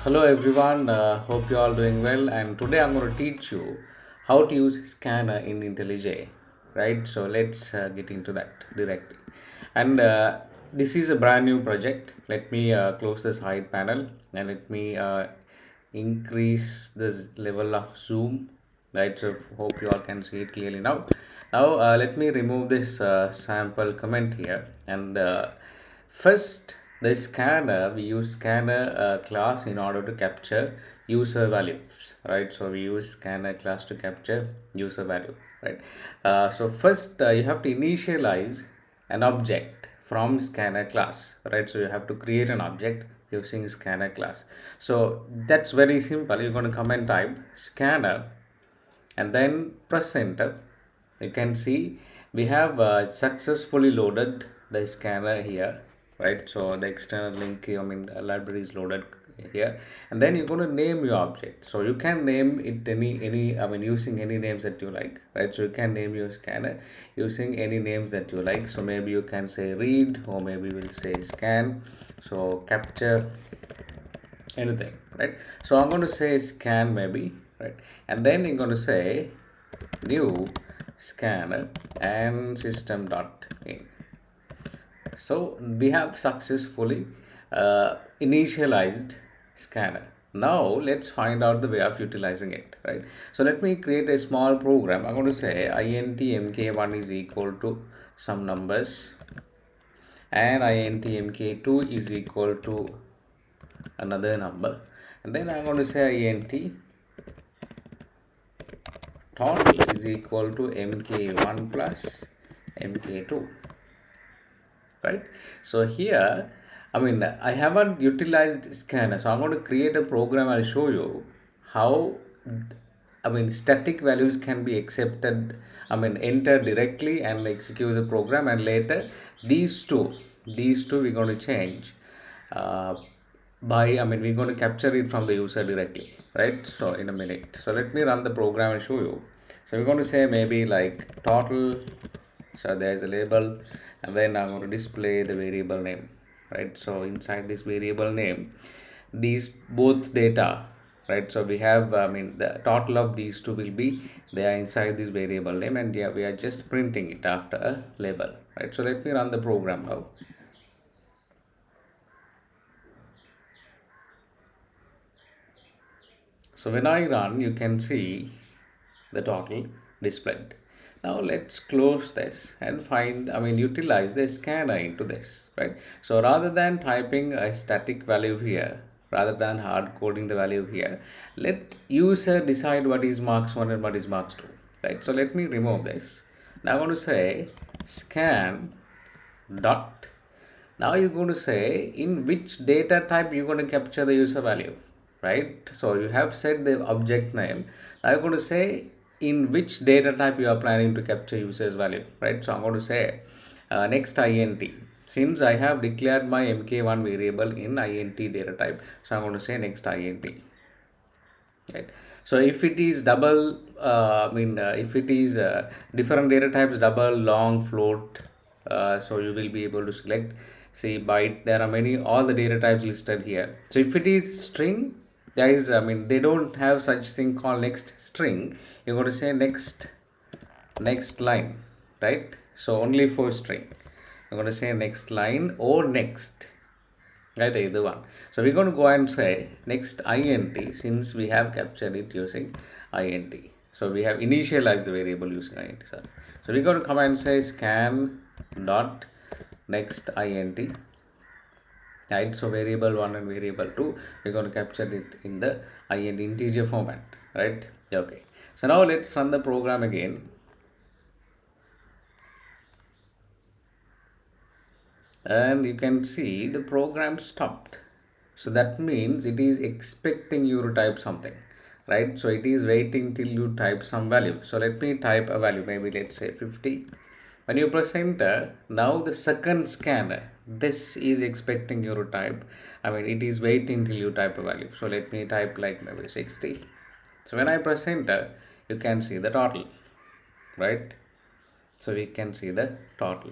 Hello everyone, hope you all doing well, and today I'm going to teach you how to use scanner in IntelliJ, right? So let's get into that directly. And this is a brand new project. Let me close the side panel and let me increase this level of zoom, right? So hope you all can see it clearly now. Now let me remove this sample comment here, and first the scanner, we use scanner class in order to capture user values, right? So we use scanner class to capture user value, right? So first you have to initialize an object from scanner class, right? So you have to create an object using scanner class. So that's very simple. You're going to come and type scanner and then press enter. You can see we have successfully loaded the scanner here, right? So the external link, library is loaded here, and then you're going to name your object. So you can name it using any names that you like, right? So you can name your scanner using any names that you like. So maybe you can say read, or maybe we'll say scan, so capture, anything, right? So I'm going to say scan maybe, right? And then you're going to say new scanner and system.in. So we have successfully initialized scanner. Now let's find out the way of utilizing it, right? So let me create a small program. I'm going to say int mk1 is equal to some numbers, and int mk2 is equal to another number, and then I'm going to say int total is equal to mk1 plus mk2, right? So here I haven't utilized scanner, so I'm going to create a program. I'll show you how static values can be accepted, enter directly and execute the program, and later these two we're going to change we're going to capture it from the user directly, right? So in a minute, so let me run the program and show you. So we're going to say maybe like total, so there's a label, and then I'm going to display the variable name, right? So inside this variable name, these both data, right? So we have the total of these two will be, they are inside this variable name, and yeah, we are just printing it after a label, right? So let me run the program now. So when I run, you can see the total displayed. Now let's close this and utilize the scanner into this, right? So rather than typing a static value here, rather than hard coding the value here, let user decide what is marks 1 and what is marks 2, right? So let me remove this. Now I'm going to say scan dot. Now you're going to say in which data type you're going to capture the user value, right? So you have set the object name. Now you're going to say in which data type you are planning to capture user's value, right? So I'm going to say nextInt. Since I have declared my mk1 variable in int data type, so I'm going to say nextInt, right? So if it is double, if it is different data types, double, long, float, so you will be able to select, say, byte. There are many, all the data types listed here. So if it is string, there is, they don't have such thing called next string. You're going to say next line, right? So only for string, I'm going to say next line or next, right? Either one. So we're going to go and say next int, since we have captured it using int. So we have initialized the variable using int. So we're going to come and say scan dot next int, right? So variable 1 and variable 2, we're going to capture it in the int integer format, right? Okay. So now let's run the program again. And you can see the program stopped. So that means it is expecting you to type something, right? So it is waiting till you type some value. So let me type a value, maybe let's say 50. When you press enter, now the second scanner, this is expecting you to type, it is waiting till you type a value. So let me type like maybe 60. So when I press enter, you can see the total, right? So we can see the total.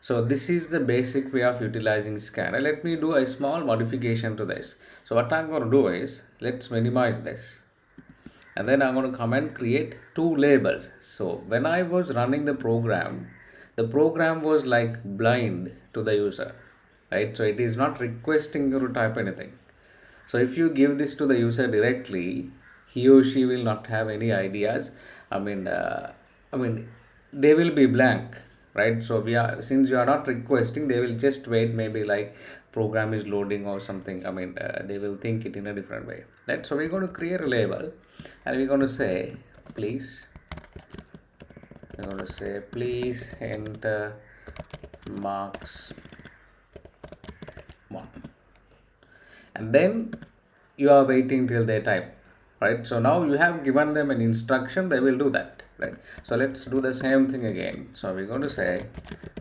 So this is the basic way of utilizing scanner. Let me do a small modification to this. So what I'm going to do is, let's minimize this. And then I'm going to come and create two labels. So when I was running the program was like blind to the user, right? So it is not requesting you to type anything. So if you give this to the user directly, he or she will not have any ideas. I mean, uh, I mean, they will be blank, right? So since you are not requesting, they will just wait. Maybe like program is loading or something. They will think it in a different way. Right? So we're going to create a label, and we're going to say, please. We're going to say, please enter marks 1. And then you are waiting till they type, right? So now you have given them an instruction, they will do that, right? So let's do the same thing again. So we're going to say,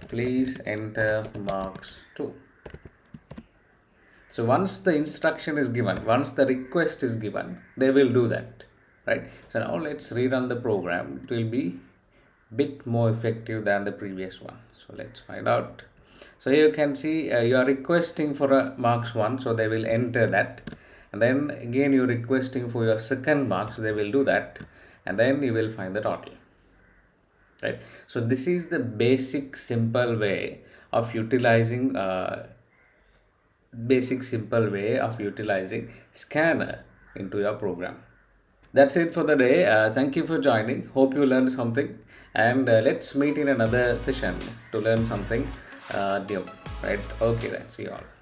please enter marks 2. So once the instruction is given, once the request is given, they will do that, right? So now let's rerun the program. It will be bit more effective than the previous one. So let's find out. So here you can see you are requesting for a marks 1, so they will enter that, and then again you're requesting for your second marks, they will do that, and then you will find the total, right? So this is the basic simple way of utilizing scanner into your program. That's it for the day. Thank you for joining. Hope you learned something, and let's meet in another session to learn something new, right? Okay then, see you all.